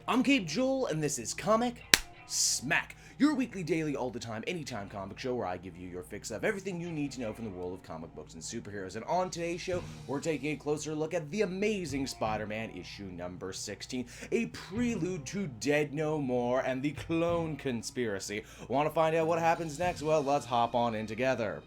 I'm Cape Joel, and this is Comic Smack, your weekly, daily, all the time, anytime comic show where I give you your fix of everything you need to know from the world of comic books and superheroes. And on today's show, we're taking a closer look at The Amazing Spider-Man issue number 16, a prelude to Dead No More and the Clone Conspiracy. Want to find out what happens next? Well, let's hop on in together.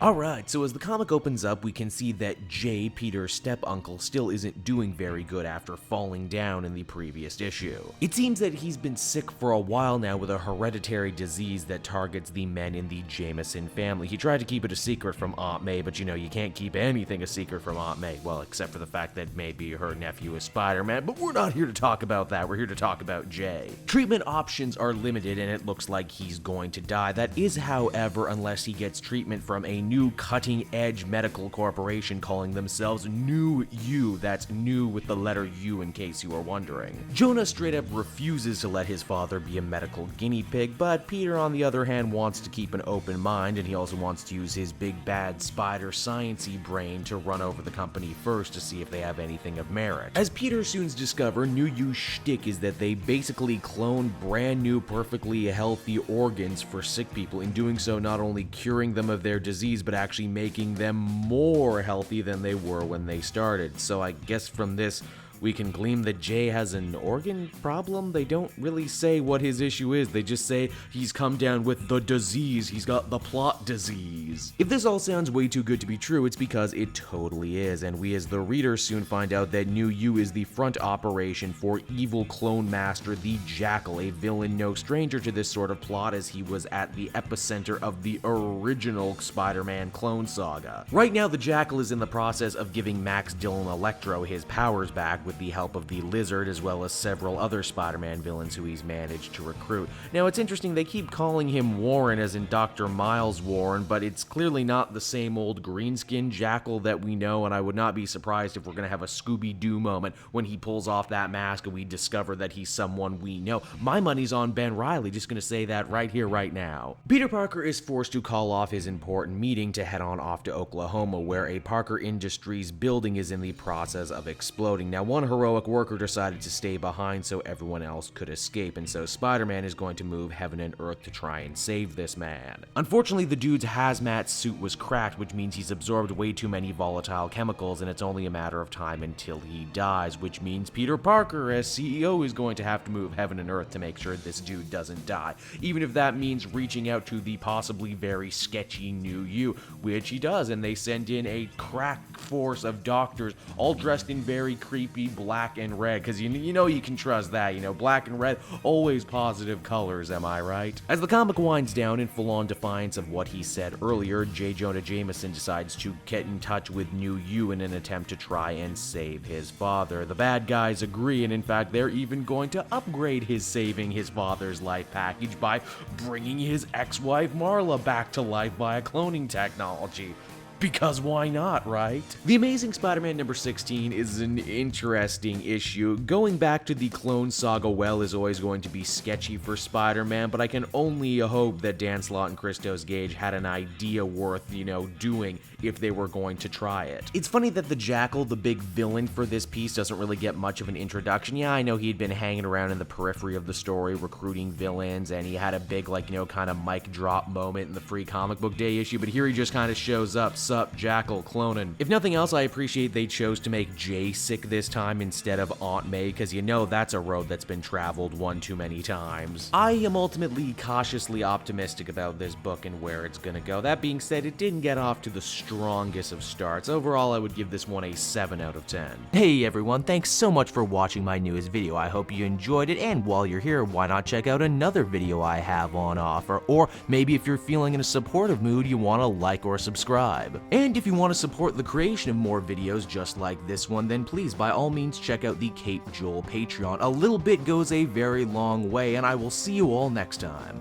Alright, so as the comic opens up, we can see that Jay, Peter's step-uncle, still isn't doing very good after falling down in the previous issue. It seems that he's been sick for a while now with a hereditary disease that targets the men in the Jameson family. He tried to keep it a secret from Aunt May, but you can't keep anything a secret from Aunt May. Well, except for the fact that maybe her nephew is Spider-Man, but we're not here to talk about that. We're here to talk about Jay. Treatment options are limited, and it looks like he's going to die. That is, however, unless he gets treatment from a new cutting-edge medical corporation calling themselves New U. That's new with the letter U in case you are wondering. Jonah straight up refuses to let his father be a medical guinea pig, but Peter on the other hand wants to keep an open mind, and he also wants to use his big bad spider science-y brain to run over the company first to see if they have anything of merit. As Peter soon discovers, New U's shtick is that they basically clone brand new perfectly healthy organs for sick people, in doing so not only curing them of their disease but actually making them more healthy than they were when they started. So I guess from this we can glean that Jay has an organ problem. They don't really say what his issue is. They just say he's come down with the disease. He's got the plot disease. If this all sounds way too good to be true, it's because it totally is, and we as the reader soon find out that New U is the front operation for evil clone master the Jackal, a villain no stranger to this sort of plot as he was at the epicenter of the original Spider-Man clone saga. Right now, the Jackal is in the process of giving Max Dillon Electro his powers back with the help of the Lizard, as well as several other Spider-Man villains who he's managed to recruit. Now, it's interesting, they keep calling him Warren, as in Dr. Miles Warren, but it's clearly not the same old green-skinned Jackal that we know, and I would not be surprised if we're gonna have a Scooby-Doo moment when he pulls off that mask and we discover that he's someone we know. My money's on Ben Reilly, just gonna say that right here, right now. Peter Parker is forced to call off his important meeting to head on off to Oklahoma, where a Parker Industries building is in the process of exploding. Now, one heroic worker decided to stay behind so everyone else could escape, and so Spider-Man is going to move heaven and earth to try and save this man. Unfortunately, the dude's hazmat suit was cracked, which means he's absorbed way too many volatile chemicals, and it's only a matter of time until he dies, which means Peter Parker, as CEO, is going to have to move heaven and earth to make sure this dude doesn't die, even if that means reaching out to the possibly very sketchy New U, which he does, and they send in a crack force of doctors, all dressed in very creepy black and red, because you know you can trust that, black and red, always positive colors, am I right? As the comic winds down in full-on defiance of what he said earlier, J. Jonah Jameson decides to get in touch with New U in an attempt to try and save his father. The bad guys agree, and in fact, they're even going to upgrade his saving his father's life package by bringing his ex-wife Marla back to life via cloning technology. Because why not, right? The Amazing Spider-Man number 16 is an interesting issue. Going back to the Clone Saga well is always going to be sketchy for Spider-Man, but I can only hope that Dan Slott and Christos Gage had an idea worth, doing if they were going to try it. It's funny that the Jackal, the big villain for this piece, doesn't really get much of an introduction. Yeah, I know he'd been hanging around in the periphery of the story, recruiting villains, and he had a big, kind of mic drop moment in the Free Comic Book Day issue, but here he just kind of shows up. Sup, Jackal, cloning. If nothing else, I appreciate they chose to make Jay sick this time instead of Aunt May, because that's a road that's been traveled one too many times. I am ultimately cautiously optimistic about this book and where it's gonna go. That being said, it didn't get off to the strongest of starts. Overall, I would give this one a 7 out of 10. Hey everyone, thanks so much for watching my newest video. I hope you enjoyed it, and while you're here, why not check out another video I have on offer, or maybe if you're feeling in a supportive mood, you want to like or subscribe. And if you want to support the creation of more videos just like this one, then please by all means check out the Cape Joel Patreon. A little bit goes a very long way, and I will see you all next time.